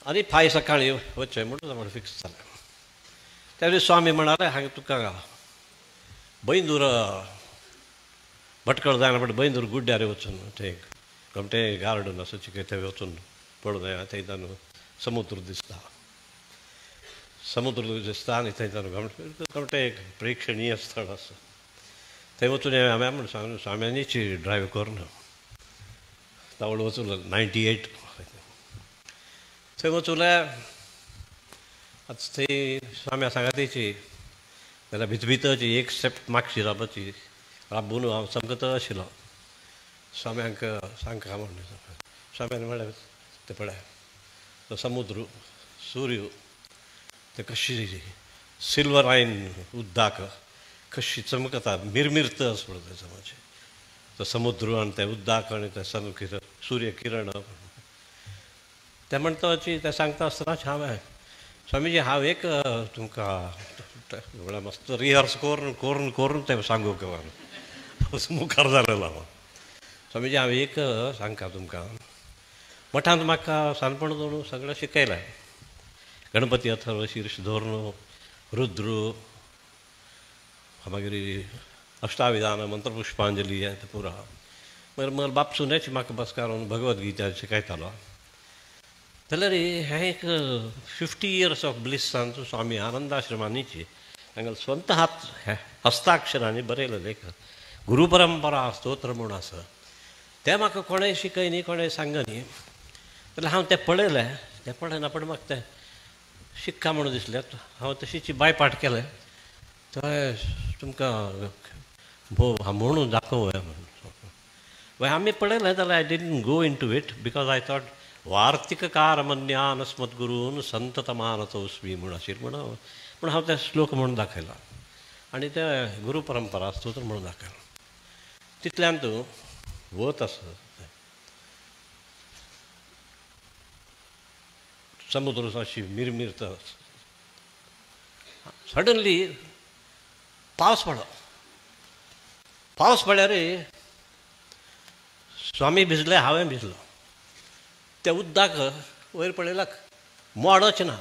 आनी फाय सकाळी वचचें म्हणून फिक्स जालें. त्यावेळी स्वामी म्हणाले हांगा तुका बैंदूर भटकळ जायना पण बैंदूर गुड्ड्यार वचून थंय घमटें गार्डन आसा चिके थंय वचून पळोवन थंयच्यान समुद्र दिसता. समुद्र दिसता आनी थंयच्यान घमटें एक प्रेक्षणीय स्थळ आसा. थंय वचून हांवें म्हणून सांगलें स्वाम्यानीच ड्रायव्ह करना. तावळ वचून 98 थंय वचूल्यार आतां थंय स्वाम्या सांगा तेची जाल्यार भितरची एक स्टेप मागची राबची राबून हांव सामको तो आशिल्लो. स्वाम्यांक सांगता म्हणून स्वाम्यान म्हळें तें पळय तो समुद्र सूर्य ते कशी सिल्वर आयन उदकाक कशी चमकता मिरमिरता अस पळय तें मातशें तो समुद्र आनी तें उदक आनी तें सन सूर्य किरण तें म्हणटा तें सांगता आसतना हांवें स्वामीजी हांव एक तुमकां मस्त रिहर्स करून करून करून तें सांगूंक मुखार जालेलो हांव. स्वामीजी हांव एक सांगता तुमकां मठांत म्हाका सानपण सगळें शिकयलें. गणपती अथर्व शीर्ष धोरण रुद्र मागीर अष्टाविधान मंत्रपुष्पांजली हें पुरो मागीर बापसूनच म्हाका बसकारून भगवद्गीता शिकयतालो. जाल्यार हें एक 50 years ऑफ ब्लिसांचो स्वामी आनंदाश्रमांनीची हांगा स्वंत हस्ताक्षरांनी बरयलें लेख गुरू परंपरा स्तोत्र म्हूण आसा. तें म्हाका कोणें शिकय न्ही कोणें सांग न्ही जाल्यार हांव तें पळयलें. तें पळयना पण म्हाका तें शिक्का म्हणून दिसलें. हांव तशीच बायपाट केलें. थंय तुमकां म्हणून दाखोवया म्हणून आमी पळयलें जाल्यार I didn't go into it because I thought वार्तिककार मन्यान स्मद्गुरून संततमानतोस्मी म्हूण आशिल्लें म्हणून पूण हांव तें श्लोक म्हणून दाखयला आनी तें गुरू परंपरा स्तोत्र म्हणून दाखयलां. तितल्यान तूं वत आसा समुद्र अशी मिरमिरता. सडनली पावस पडलो. पावस पडल्यार स्वामी भिजले हांवें भिजलो. त्या उदकाक वयर पळयलां मोडच ना.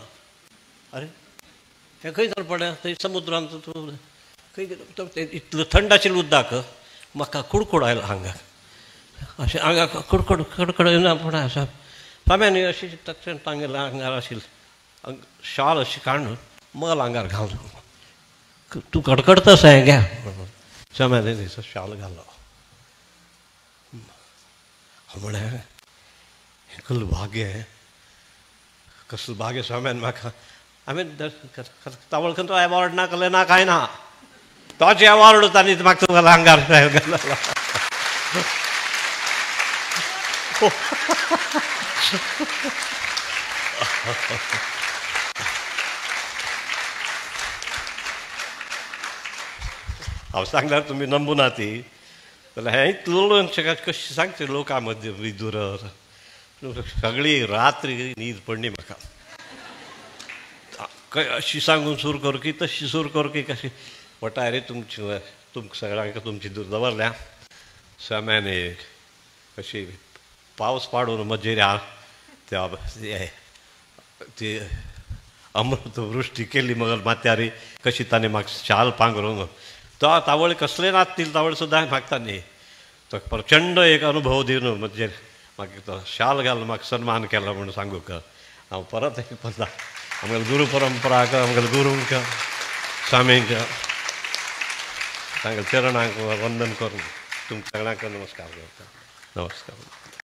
अरे हें खंय जावन पडलें थंय समुद्रांत खंय इतलें थंड आशिल्लें उदक म्हाका कुडकुड आयलो आंगाक. अशें आंगाक कडकड कडकड येना पूण आसा स्वाम्यानी अशी तक्षण तांगेलें आंगार आशिल्लें शाल अशी काडून मल आंगार घालून तूं कडकडतास हें घे स्वाम्यानी थंयसर शाल घालो. म्हळें कसलो भाग्य कसलो भाग्य स्वाम्यान म्हाका. हांवें तावळ खंय तो एवॉर्ड ना केलें ना कांय ना. तोच एवॉर्ड तांणी म्हाका तुका आंगार घालो. हांव सांगल्यार तुमी नंबुना ती जाल्यार हें इतलो कशें सांगचें लोकां मदीं विदूर सगळी रात्री न्हीद पडली म्हाका. अशी सांगून सूर करकी तशी सूर करकी कशी वटारे तुमकां सगळ्यांक तुमची दूर दवरल्या. स्वाम्यान कशी पावस पाडून मजेर ती अमृत वृश्टी केली मगर माथ्यार कशी ताणें म्हाका शाल पांघरूंक तो तावळ कसलें नासतील तावळ सुद्दां मागता न्ही तो प्रचंड एक अनुभव दिवन म्हणजे म्हाका तो शाल घालून म्हाका सन्मान केलो म्हणून सांगूक हांव परत एक पडला आमगे गुरू परंपराक आमगे गुरूंक स्वामींक तांगे चरणांक वंदन करून तुमकां सगळ्यांक नमस्कार करता. नमस्कार.